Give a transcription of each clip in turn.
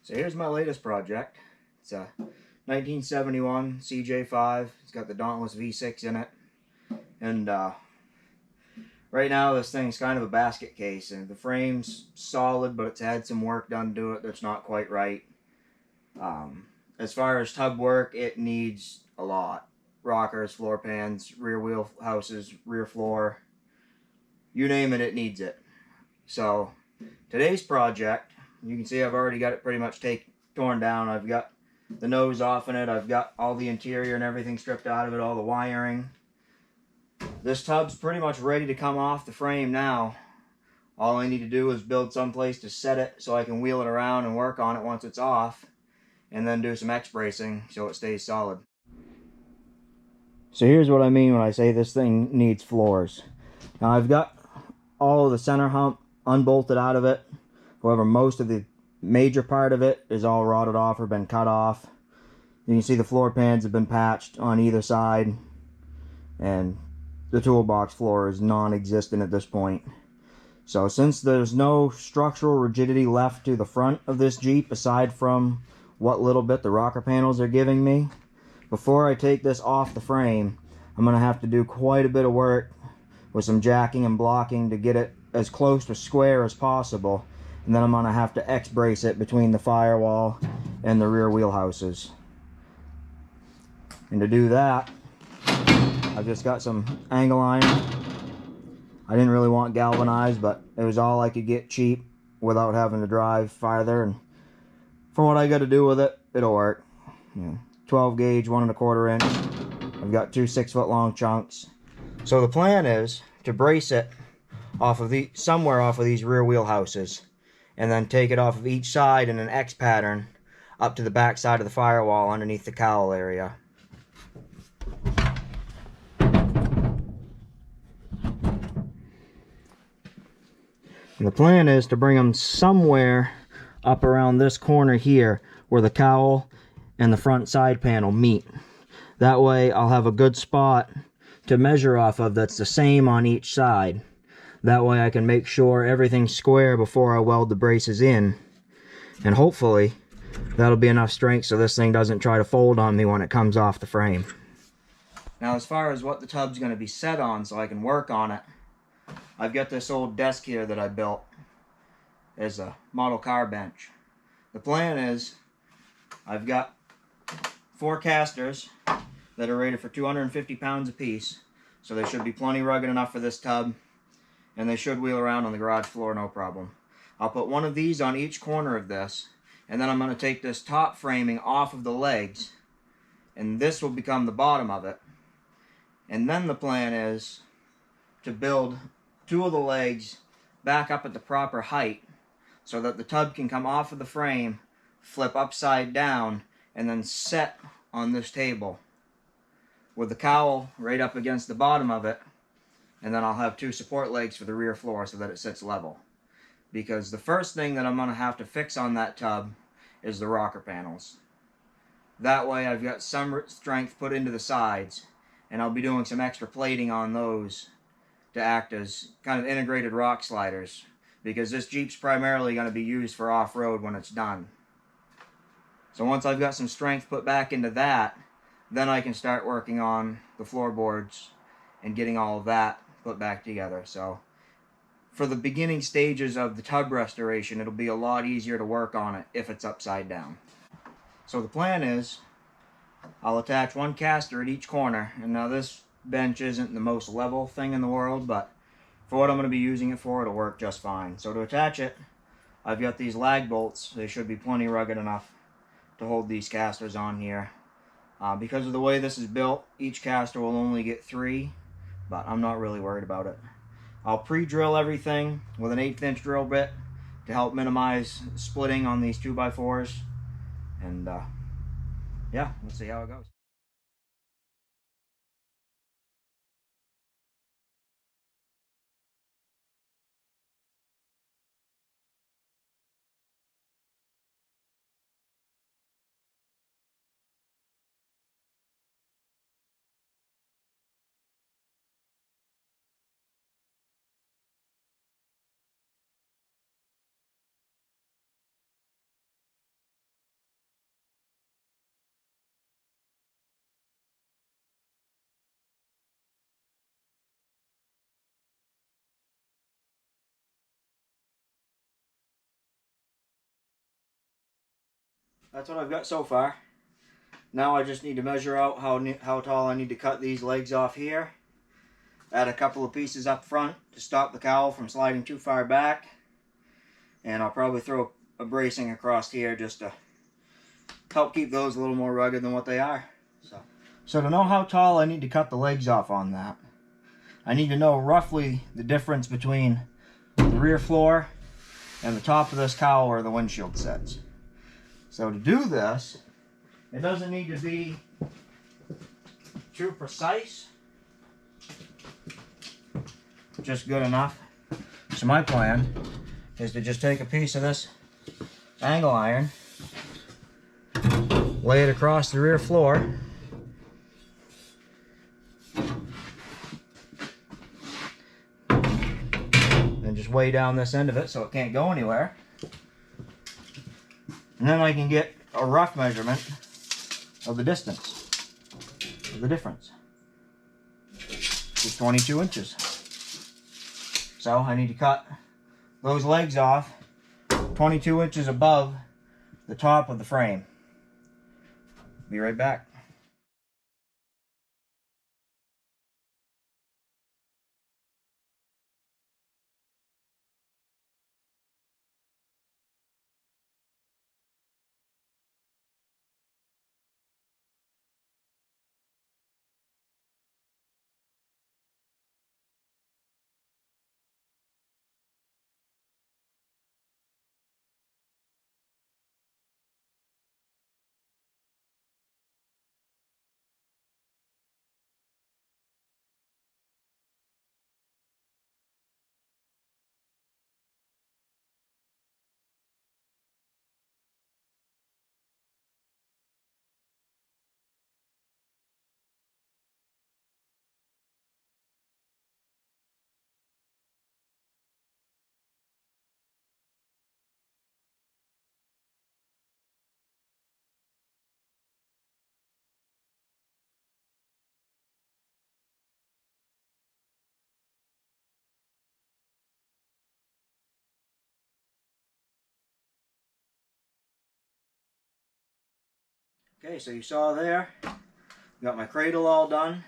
So here's my latest project. It's a 1971 CJ5. It's got the Dauntless V6 in it. And right now this thing's kind of a basket case. And the frame's solid, but it's had some work done to it that's not quite right. As far as tub work, it needs a lot. Rockers, floor pans, rear wheel houses, rear floor. You name it, it needs it. So today's project, you can see I've already got it pretty much torn down. I've got the nose off in it. I've got all the interior and everything stripped out of it, all the wiring. This tub's pretty much ready to come off the frame now. All I need to do is build someplace to set it so I can wheel it around and work on it once it's off, and then do some X-bracing so it stays solid. So here's what I mean when I say this thing needs floors. Now I've got all of the center hump unbolted out of it. However, most of the major part of it is all rotted off or been cut off. You can see the floor pans have been patched on either side, and the toolbox floor is non-existent at this point. So since there's no structural rigidity left to the front of this Jeep aside from what little bit the rocker panels are giving me, before I take this off the frame, I'm going to have to do quite a bit of work with some jacking and blocking to get it as close to square as possible. And then I'm going to have to X-brace it between the firewall and the rear wheel houses. And to do that, I've just got some angle iron. I didn't really want galvanized, but it was all I could get cheap without having to drive farther. And for what I got to do with it, it'll work. 12 gauge, 1 1/4 inch. I've got 2 6-foot long chunks. So the plan is to brace it somewhere off of these rear wheel houses, and then take it off of each side in an X pattern up to the back side of the firewall underneath the cowl area. And the plan is to bring them somewhere up around this corner here where the cowl and the front side panel meet. That way I'll have a good spot to measure off of that's the same on each side. That way I can make sure everything's square before I weld the braces in. And hopefully that'll be enough strength so this thing doesn't try to fold on me when it comes off the frame. Now as far as what the tub's going to be set on so I can work on it, I've got this old desk here that I built as a model car bench. The plan is I've got 4 casters that are rated for 250 pounds apiece, so they should be plenty rugged enough for this tub, and they should wheel around on the garage floor no problem. I'll put one of these on each corner of this, and then I'm going to take this top framing off of the legs, and this will become the bottom of it. And then the plan is to build 2 of the legs back up at the proper height so that the tub can come off of the frame, flip upside down, and then set on this table with the cowl right up against the bottom of it. And then I'll have 2 support legs for the rear floor so that it sits level. Because the first thing that I'm going to have to fix on that tub is the rocker panels. That way I've got some strength put into the sides, and I'll be doing some extra plating on those to act as kind of integrated rock sliders, because this Jeep's primarily going to be used for off-road when it's done. So once I've got some strength put back into that, then I can start working on the floorboards and getting all of that put back together. So for the beginning stages of the tub restoration, it'll be a lot easier to work on it if it's upside down. So the plan is I'll attach 1 caster at each corner. And now this bench isn't the most level thing in the world, but for what I'm going to be using it for, it'll work just fine. So to attach it, I've got these lag bolts. They should be plenty rugged enough to hold these casters on here. Because of the way this is built, each caster will only get 3, but I'm not really worried about it. I'll pre-drill everything with an 1/8 inch drill bit to help minimize splitting on these 2x4s. And yeah, we'll see how it goes. that's what I've got so far. Now I just need to measure out how tall I need to cut these legs off here. Add a couple of pieces up front to stop the cowl from sliding too far back. And I'll probably throw a bracing across here just to help keep those a little more rugged than what they are. So to know how tall I need to cut the legs off on that, I need to know roughly the difference between the rear floor and the top of this cowl where the windshield sits. So to do this, it doesn't need to be too precise, just good enough. So my plan is to just take a piece of this angle iron, lay it across the rear floor, and just weigh down this end of it so it can't go anywhere. And then I can get a rough measurement of the distance, of the difference. It's 22 inches. So I need to cut those legs off 22 inches above the top of the frame. Be right back. Okay, so you saw there, got my cradle all done.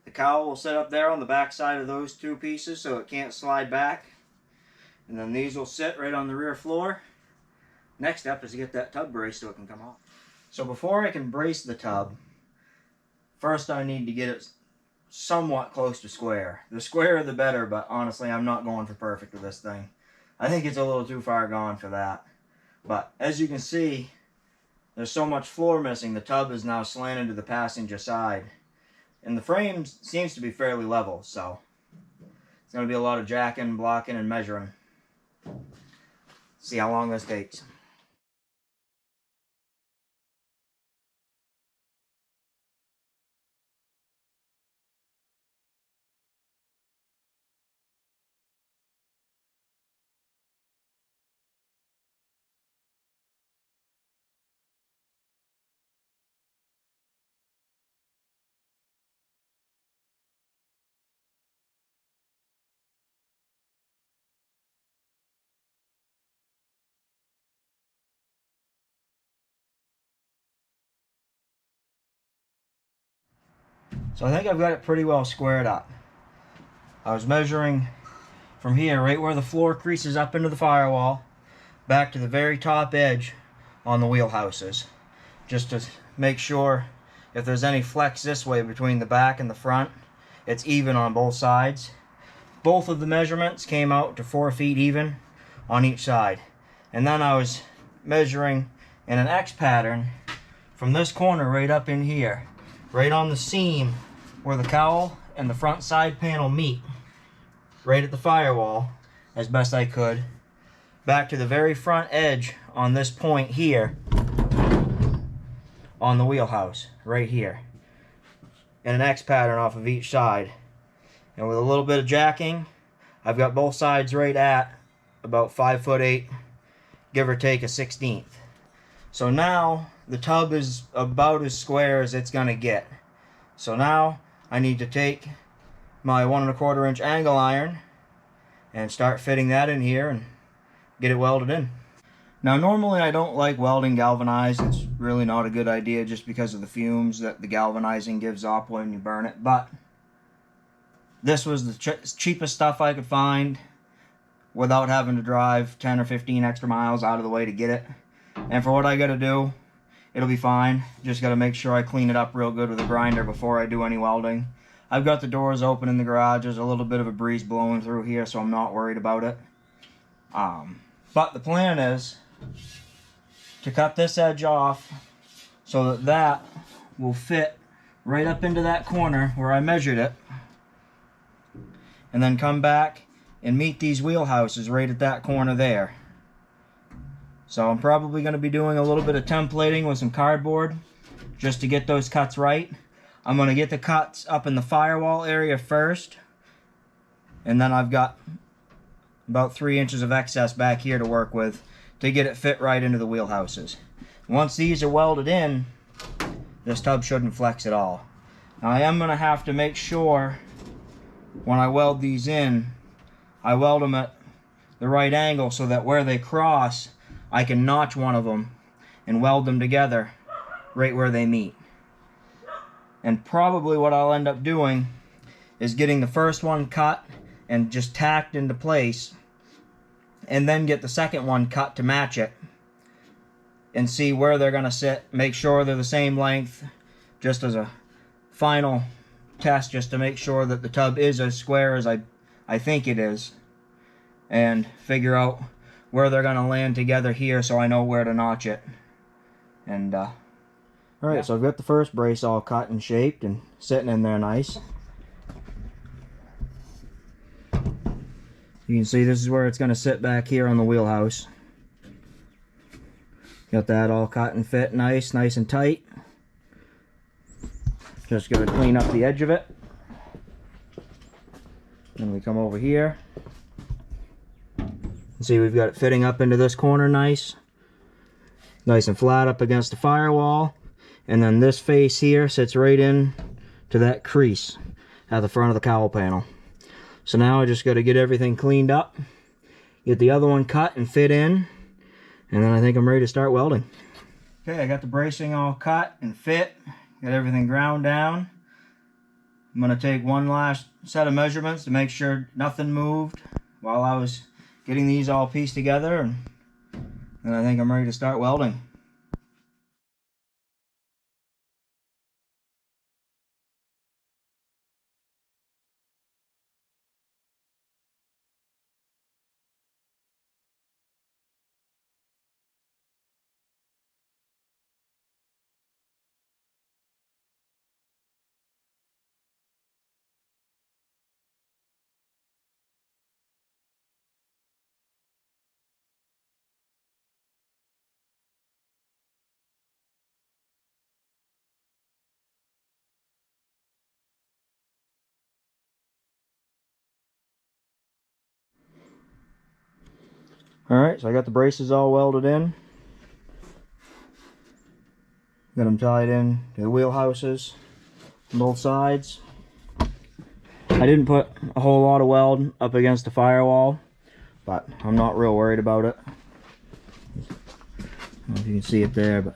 The cowl will sit up there on the back side of those two pieces so it can't slide back. And then these will sit right on the rear floor. Next step is to get that tub braced so it can come off. So before I can brace the tub, first I need to get it somewhat close to square. The squarer the better, but honestly I'm not going for perfect with this thing. I think it's a little too far gone for that. But as you can see, there's so much floor missing, the tub is now slanted to the passenger side. And the frame seems to be fairly level, so it's going to be a lot of jacking, blocking, and measuring. See how long this takes. So I think I've got it pretty well squared up. I was measuring from here, right where the floor creases up into the firewall, back to the very top edge on the wheelhouses, just to make sure if there's any flex this way between the back and the front, it's even on both sides. Both of the measurements came out to 4 feet even on each side. And then I was measuring in an X pattern from this corner right up in here, right on the seam where the cowl and the front side panel meet, right at the firewall, as best I could, back to the very front edge on this point here on the wheelhouse, right here, and an X pattern off of each side. And with a little bit of jacking, I've got both sides right at about 5'8", give or take a 1/16. So now the tub is about as square as it's gonna get. So now I need to take my 1 1/4 inch angle iron and start fitting that in here and get it welded in. Now normally I don't like welding galvanized. It's really not a good idea just because of the fumes that the galvanizing gives off when you burn it. But this was the cheapest stuff I could find without having to drive 10 or 15 extra miles out of the way to get it. And for what I gotta do, it'll be fine. Just gotta make sure I clean it up real good with a grinder before I do any welding. I've got the doors open in the garage. There's a little bit of a breeze blowing through here, so I'm not worried about it. But the plan is to cut this edge off so that that will fit right up into that corner where I measured it, and then come back and meet these wheelhouses right at that corner there. So I'm probably going to be doing a little bit of templating with some cardboard just to get those cuts right. I'm going to get the cuts up in the firewall area first, and then I've got about 3 inches of excess back here to work with to get it fit right into the wheelhouses. Once these are welded in, this tub shouldn't flex at all. Now I am going to have to make sure when I weld these in, I weld them at the right angle so that where they cross, I can notch one of them and weld them together right where they meet. And probably what I'll end up doing is getting the first one cut and just tacked into place, and then get the second one cut to match it and see where they're going to sit, make sure they're the same length, just as a final test, just to make sure that the tub is as square as I think it is, and figure out where they're going to land together here so I know where to notch it. And alright, yeah. So I've got the first brace all cut and shaped and sitting in there nice. You can see this is where it's going to sit back here on the wheelhouse. Got that all cut and fit nice and tight. Just going to clean up the edge of it. Then we come over here. See, we've got it fitting up into this corner nice and flat up against the firewall. And then this face here sits right in to that crease at the front of the cowl panel. So now I just got to get everything cleaned up, get the other one cut and fit in, and then I think I'm ready to start welding. Okay, I got the bracing all cut and fit, got everything ground down. I'm going to take one last set of measurements to make sure nothing moved while I was getting these all pieced together, and I think I'm ready to start welding. Alright, so I got the braces all welded in. Got them tied in to the wheelhouses on both sides. I didn't put a whole lot of weld up against the firewall, but I'm not real worried about it. I don't know if you can see it there, but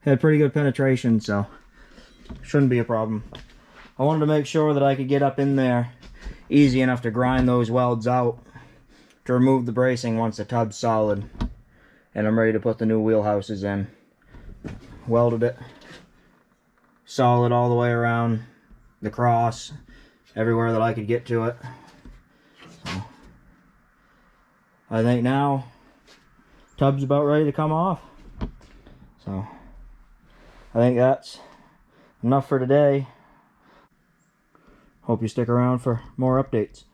had pretty good penetration, so shouldn't be a problem. I wanted to make sure that I could get up in there easy enough to grind those welds out to remove the bracing once the tub's solid, and I'm ready to put the new wheelhouses in. Welded it solid all the way around the cross, everywhere that I could get to it. So I think now tub's about ready to come off. So I think that's enough for today. Hope you stick around for more updates.